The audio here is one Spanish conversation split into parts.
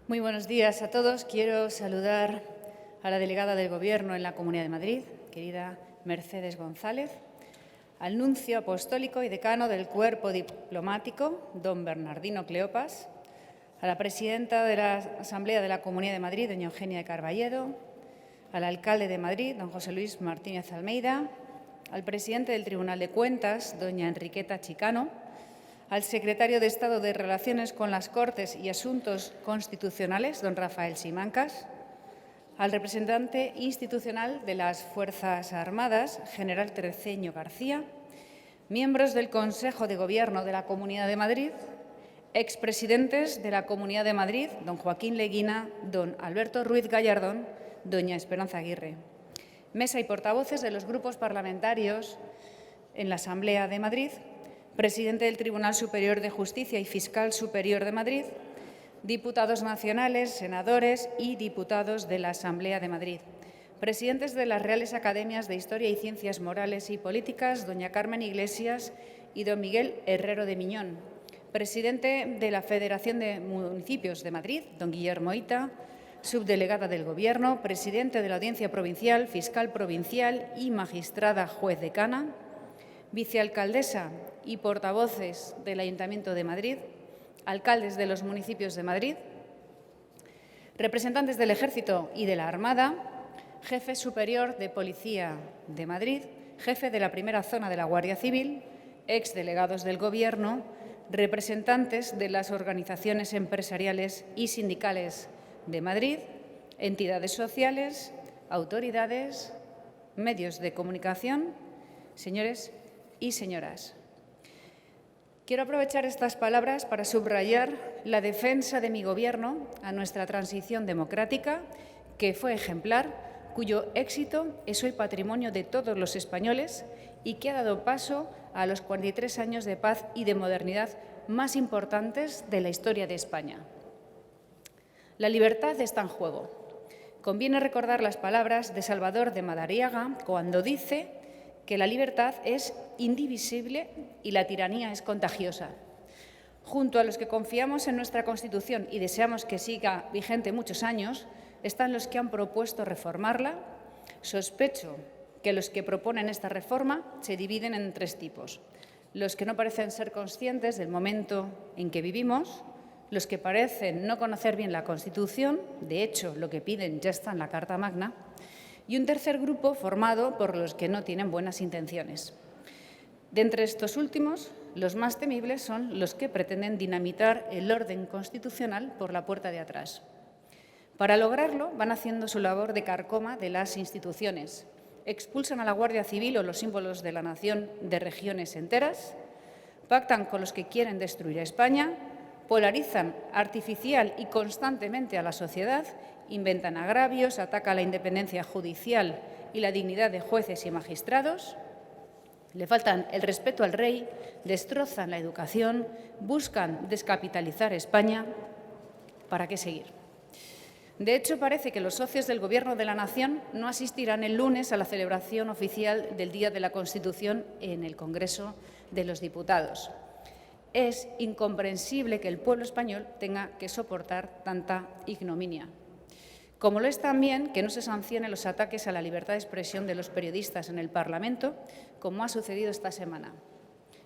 Muy buenos días a todos. Quiero saludar a la delegada del Gobierno en la Comunidad de Madrid, querida Mercedes González, al nuncio apostólico y decano del Cuerpo Diplomático, don Bernardino Cleopas, a la presidenta de la Asamblea de la Comunidad de Madrid, doña Eugenia de Carballedo, al alcalde de Madrid, don José Luis Martínez Almeida, al presidente del Tribunal de Cuentas, doña Enriqueta Chicano, al secretario de Estado de Relaciones con las Cortes y Asuntos Constitucionales, don Rafael Simancas, al representante institucional de las Fuerzas Armadas, general Terceño García, miembros del Consejo de Gobierno de la Comunidad de Madrid, expresidentes de la Comunidad de Madrid, don Joaquín Leguina, don Alberto Ruiz Gallardón, doña Esperanza Aguirre, mesa y portavoces de los grupos parlamentarios en la Asamblea de Madrid, presidente del Tribunal Superior de Justicia y fiscal superior de Madrid, diputados nacionales, senadores y diputados de la Asamblea de Madrid, presidentes de las Reales Academias de Historia y Ciencias Morales y Políticas, doña Carmen Iglesias y don Miguel Herrero de Miñón, presidente de la Federación de Municipios de Madrid, don Guillermo Ita, subdelegada del Gobierno, presidente de la Audiencia Provincial, fiscal provincial y magistrada juez decana, vicealcaldesa y portavoces del Ayuntamiento de Madrid, alcaldes de los municipios de Madrid, representantes del Ejército y de la Armada, jefe superior de Policía de Madrid, jefe de la primera zona de la Guardia Civil, exdelegados del Gobierno, representantes de las organizaciones empresariales y sindicales de Madrid, entidades sociales, autoridades, medios de comunicación, señores y señoras. Quiero aprovechar estas palabras para subrayar la defensa de mi Gobierno a nuestra transición democrática, que fue ejemplar, cuyo éxito es hoy patrimonio de todos los españoles y que ha dado paso a los 43 años de paz y de modernidad más importantes de la historia de España. La libertad está en juego. Conviene recordar las palabras de Salvador de Madariaga cuando dice que la libertad es indivisible y la tiranía es contagiosa. Junto a los que confiamos en nuestra Constitución y deseamos que siga vigente muchos años, están los que han propuesto reformarla. Sospecho que los que proponen esta reforma se dividen en tres tipos: los que no parecen ser conscientes del momento en que vivimos, los que parecen no conocer bien la Constitución, de hecho, lo que piden ya está en la Carta Magna, y un tercer grupo formado por los que no tienen buenas intenciones. De entre estos últimos, los más temibles son los que pretenden dinamitar el orden constitucional por la puerta de atrás. Para lograrlo, van haciendo su labor de carcoma de las instituciones. Expulsan a la Guardia Civil o los símbolos de la nación de regiones enteras, pactan con los que quieren destruir a España, polarizan artificial y constantemente a la sociedad, inventan agravios, atacan la independencia judicial y la dignidad de jueces y magistrados, le faltan el respeto al rey, destrozan la educación, buscan descapitalizar España. ¿Para qué seguir? De hecho, parece que los socios del Gobierno de la Nación no asistirán el lunes a la celebración oficial del Día de la Constitución en el Congreso de los Diputados. Es incomprensible que el pueblo español tenga que soportar tanta ignominia. Como lo es también que no se sancionen los ataques a la libertad de expresión de los periodistas en el Parlamento, como ha sucedido esta semana.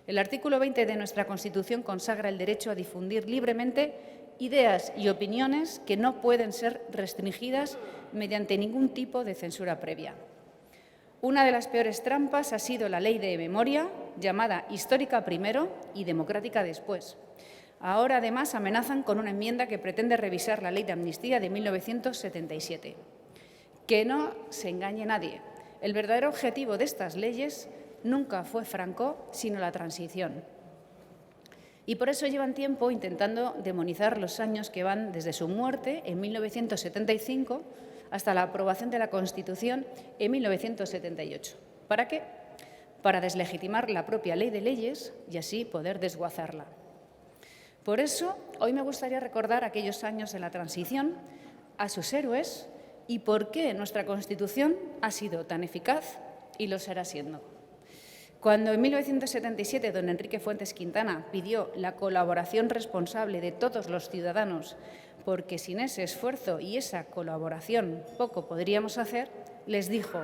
El artículo 20 de nuestra Constitución consagra el derecho a difundir libremente ideas y opiniones que no pueden ser restringidas mediante ningún tipo de censura previa. Una de las peores trampas ha sido la Ley de Memoria, llamada histórica primero y democrática después. Ahora, además, amenazan con una enmienda que pretende revisar la Ley de Amnistía de 1977. Que no se engañe nadie. El verdadero objetivo de estas leyes nunca fue Franco, sino la transición. Y por eso llevan tiempo intentando demonizar los años que van desde su muerte en 1975 hasta la aprobación de la Constitución en 1978. ¿Para qué? Para deslegitimar la propia ley de leyes y así poder desguazarla. Por eso, hoy me gustaría recordar aquellos años de la transición, a sus héroes y por qué nuestra Constitución ha sido tan eficaz y lo será siendo. Cuando en 1977 don Enrique Fuentes Quintana pidió la colaboración responsable de todos los ciudadanos porque sin ese esfuerzo y esa colaboración poco podríamos hacer, les dijo: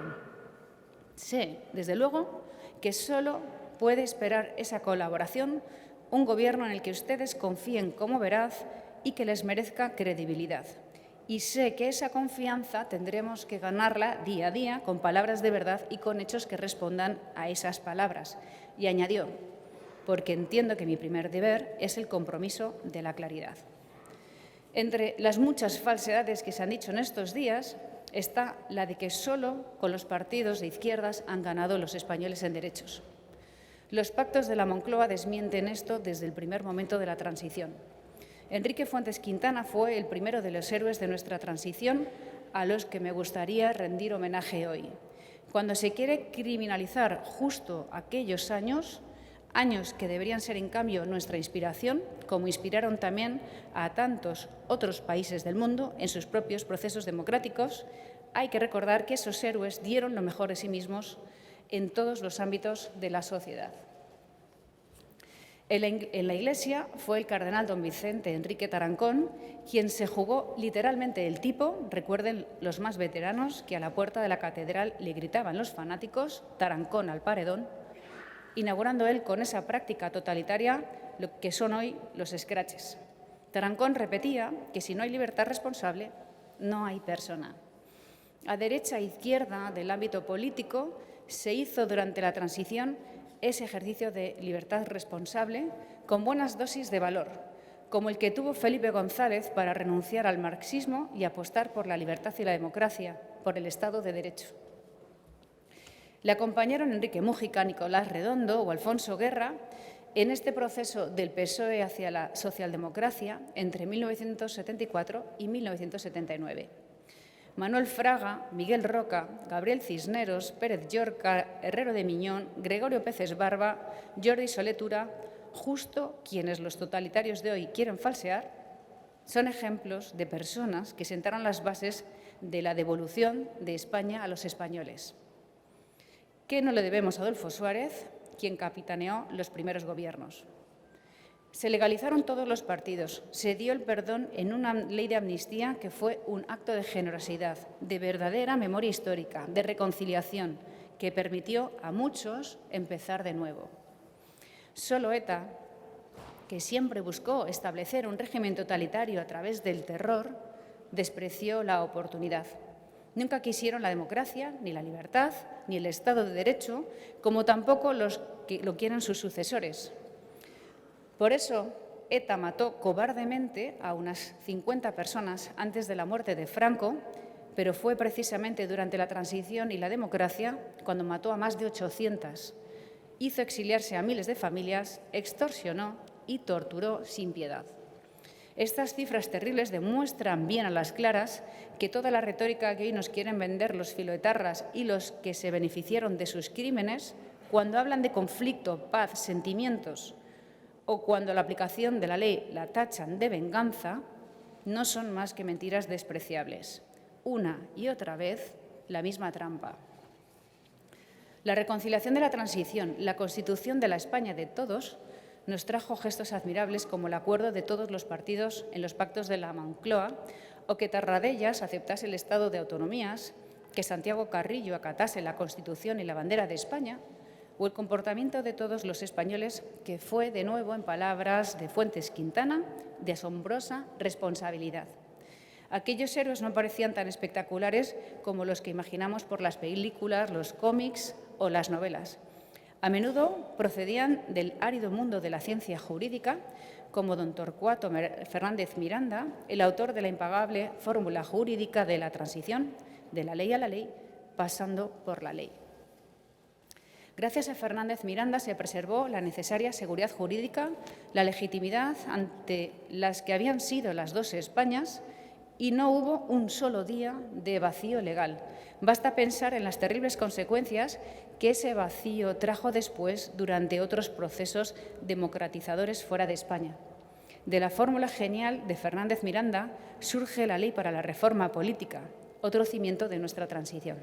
sé, desde luego, que solo puede esperar esa colaboración un gobierno en el que ustedes confíen como veraz y que les merezca credibilidad. Y sé que esa confianza tendremos que ganarla día a día con palabras de verdad y con hechos que respondan a esas palabras. Y añadió: porque entiendo que mi primer deber es el compromiso de la claridad. Entre las muchas falsedades que se han dicho en estos días está la de que solo con los partidos de izquierdas han ganado los españoles en derechos. Los pactos de la Moncloa desmienten esto desde el primer momento de la transición. Enrique Fuentes Quintana fue el primero de los héroes de nuestra transición a los que me gustaría rendir homenaje hoy. Cuando se quiere criminalizar justo aquellos años que deberían ser, en cambio, nuestra inspiración, como inspiraron también a tantos otros países del mundo en sus propios procesos democráticos, hay que recordar que esos héroes dieron lo mejor de sí mismos en todos los ámbitos de la sociedad. En la Iglesia fue el cardenal don Vicente Enrique Tarancón quien se jugó literalmente el tipo. Recuerden los más veteranos que a la puerta de la catedral le gritaban los fanáticos: Tarancón al paredón, inaugurando él con esa práctica totalitaria lo que son hoy los escraches. Tarancón repetía que si no hay libertad responsable, no hay persona. A derecha e izquierda del ámbito político se hizo durante la transición ese ejercicio de libertad responsable con buenas dosis de valor, como el que tuvo Felipe González para renunciar al marxismo y apostar por la libertad y la democracia, por el Estado de Derecho. Le acompañaron Enrique Mújica, Nicolás Redondo o Alfonso Guerra en este proceso del PSOE hacia la socialdemocracia entre 1974 y 1979. Manuel Fraga, Miguel Roca, Gabriel Cisneros, Pérez Llorca, Herrero de Miñón, Gregorio Peces Barba, Jordi Soletura, justo quienes los totalitarios de hoy quieren falsear, son ejemplos de personas que sentaron las bases de la devolución de España a los españoles. ¿Qué no le debemos a Adolfo Suárez, quien capitaneó los primeros gobiernos? Se legalizaron todos los partidos, se dio el perdón en una ley de amnistía que fue un acto de generosidad, de verdadera memoria histórica, de reconciliación, que permitió a muchos empezar de nuevo. Solo ETA, que siempre buscó establecer un régimen totalitario a través del terror, despreció la oportunidad. Nunca quisieron la democracia, ni la libertad, ni el Estado de Derecho, como tampoco los que lo quieren sus sucesores. Por eso, ETA mató cobardemente a unas 50 personas antes de la muerte de Franco, pero fue precisamente durante la transición y la democracia cuando mató a más de 800. Hizo exiliarse a miles de familias, extorsionó y torturó sin piedad. Estas cifras terribles demuestran bien a las claras que toda la retórica que hoy nos quieren vender los filoetarras y los que se beneficiaron de sus crímenes, cuando hablan de conflicto, paz, sentimientos, o cuando la aplicación de la ley la tachan de venganza, no son más que mentiras despreciables. Una y otra vez, la misma trampa. La reconciliación de la transición, la constitución de la España de todos, nos trajo gestos admirables como el acuerdo de todos los partidos en los pactos de la Moncloa, o que Tarradellas aceptase el estado de autonomías, que Santiago Carrillo acatase la Constitución y la bandera de España, o el comportamiento de todos los españoles, que fue, de nuevo, en palabras de Fuentes Quintana, de asombrosa responsabilidad. Aquellos héroes no parecían tan espectaculares como los que imaginamos por las películas, los cómics o las novelas. A menudo procedían del árido mundo de la ciencia jurídica, como don Torcuato Fernández Miranda, el autor de la impagable fórmula jurídica de la transición, de la ley a la ley, pasando por la ley. Gracias a Fernández Miranda se preservó la necesaria seguridad jurídica, la legitimidad ante las que habían sido las dos Españas, y no hubo un solo día de vacío legal. Basta pensar en las terribles consecuencias que ese vacío trajo después durante otros procesos democratizadores fuera de España. De la fórmula genial de Fernández Miranda surge la Ley para la Reforma Política, otro cimiento de nuestra transición.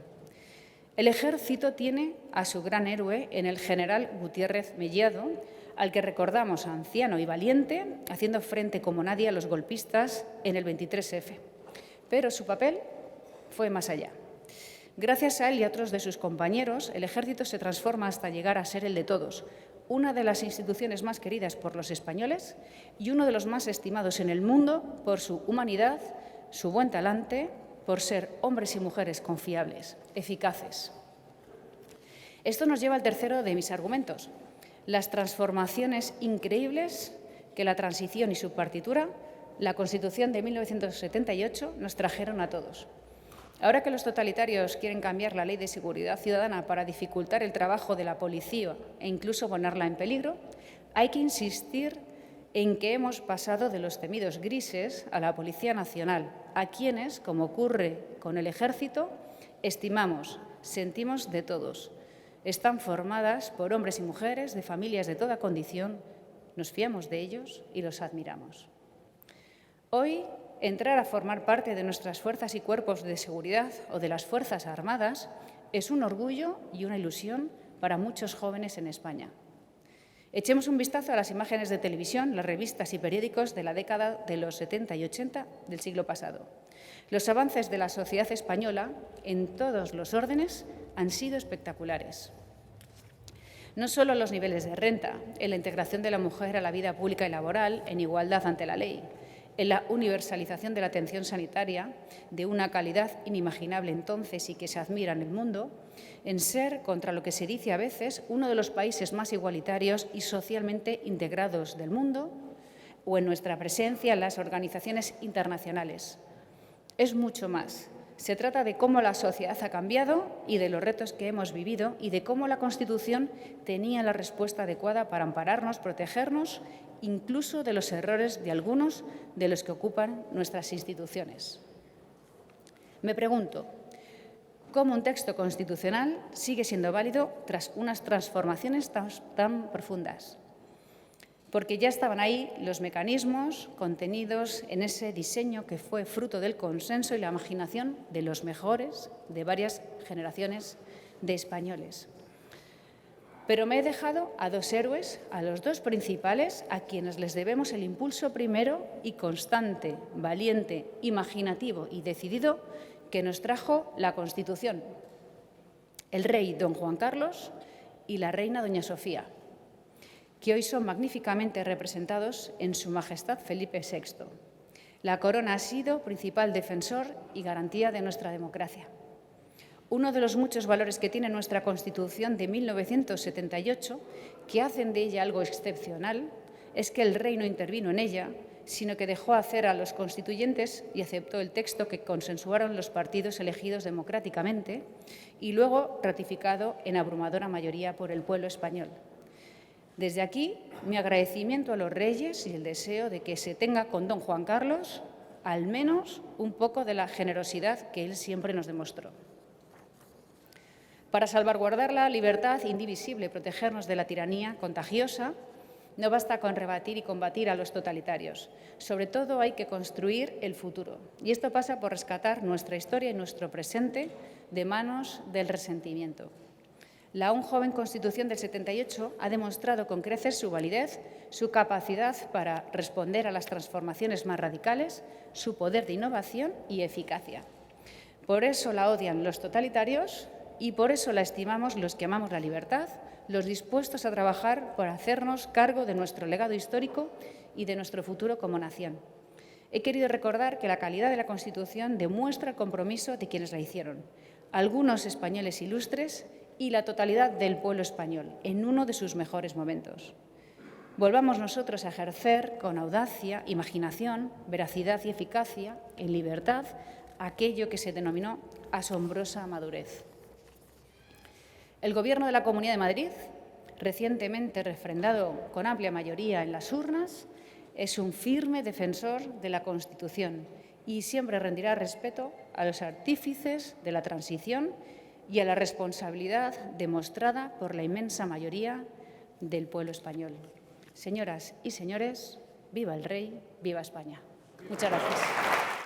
El Ejército tiene a su gran héroe en el general Gutiérrez Mellado, al que recordamos anciano y valiente, haciendo frente como nadie a los golpistas en el 23F. Pero su papel fue más allá. Gracias a él y a otros de sus compañeros, el Ejército se transforma hasta llegar a ser el de todos, una de las instituciones más queridas por los españoles y uno de los más estimados en el mundo por su humanidad, su buen talante, por ser hombres y mujeres confiables, eficaces. Esto nos lleva al tercero de mis argumentos, las transformaciones increíbles que la transición y su partitura, la Constitución de 1978, nos trajeron a todos. Ahora que los totalitarios quieren cambiar la Ley de Seguridad Ciudadana para dificultar el trabajo de la policía e incluso ponerla en peligro, hay que insistir en que hemos pasado de los temidos grises a la Policía Nacional, a quienes, como ocurre con el Ejército, estimamos, sentimos de todos. Están formadas por hombres y mujeres de familias de toda condición, nos fiamos de ellos y los admiramos. Hoy, entrar a formar parte de nuestras fuerzas y cuerpos de seguridad o de las Fuerzas Armadas es un orgullo y una ilusión para muchos jóvenes en España. Echemos un vistazo a las imágenes de televisión, las revistas y periódicos de la década de los 70 y 80 del siglo pasado. Los avances de la sociedad española, en todos los órdenes, han sido espectaculares. No solo los niveles de renta, en la integración de la mujer a la vida pública y laboral, en igualdad ante la ley, en la universalización de la atención sanitaria, de una calidad inimaginable entonces y que se admira en el mundo, en ser, contra lo que se dice a veces, uno de los países más igualitarios y socialmente integrados del mundo, o en nuestra presencia en las organizaciones internacionales. Es mucho más. Se trata de cómo la sociedad ha cambiado y de los retos que hemos vivido y de cómo la Constitución tenía la respuesta adecuada para ampararnos, protegernos, incluso de los errores de algunos de los que ocupan nuestras instituciones. Me pregunto, ¿cómo un texto constitucional sigue siendo válido tras unas transformaciones tan profundas? Porque ya estaban ahí los mecanismos contenidos en ese diseño que fue fruto del consenso y la imaginación de los mejores de varias generaciones de españoles. Pero me he dejado a dos héroes, a los dos principales, a quienes les debemos el impulso primero y constante, valiente, imaginativo y decidido que nos trajo la Constitución: el rey don Juan Carlos y la reina doña Sofía, que hoy son magníficamente representados en Su Majestad Felipe VI. La corona ha sido principal defensor y garantía de nuestra democracia. Uno de los muchos valores que tiene nuestra Constitución de 1978, que hacen de ella algo excepcional, es que el rey no intervino en ella, sino que dejó hacer a los constituyentes y aceptó el texto que consensuaron los partidos elegidos democráticamente y luego ratificado en abrumadora mayoría por el pueblo español. Desde aquí, mi agradecimiento a los reyes y el deseo de que se tenga con don Juan Carlos al menos un poco de la generosidad que él siempre nos demostró. Para salvaguardar la libertad indivisible y protegernos de la tiranía contagiosa, no basta con rebatir y combatir a los totalitarios. Sobre todo hay que construir el futuro. Y esto pasa por rescatar nuestra historia y nuestro presente de manos del resentimiento. La aún joven Constitución del 78 ha demostrado con creces su validez, su capacidad para responder a las transformaciones más radicales, su poder de innovación y eficacia. Por eso la odian los totalitarios y por eso la estimamos los que amamos la libertad, los dispuestos a trabajar por hacernos cargo de nuestro legado histórico y de nuestro futuro como nación. He querido recordar que la calidad de la Constitución demuestra el compromiso de quienes la hicieron, algunos españoles ilustres y la totalidad del pueblo español, en uno de sus mejores momentos. Volvamos nosotros a ejercer con audacia, imaginación, veracidad y eficacia, en libertad, aquello que se denominó asombrosa madurez. El Gobierno de la Comunidad de Madrid, recientemente refrendado con amplia mayoría en las urnas, es un firme defensor de la Constitución y siempre rendirá respeto a los artífices de la transición y a la responsabilidad demostrada por la inmensa mayoría del pueblo español. Señoras y señores, viva el rey, viva España. Muchas gracias.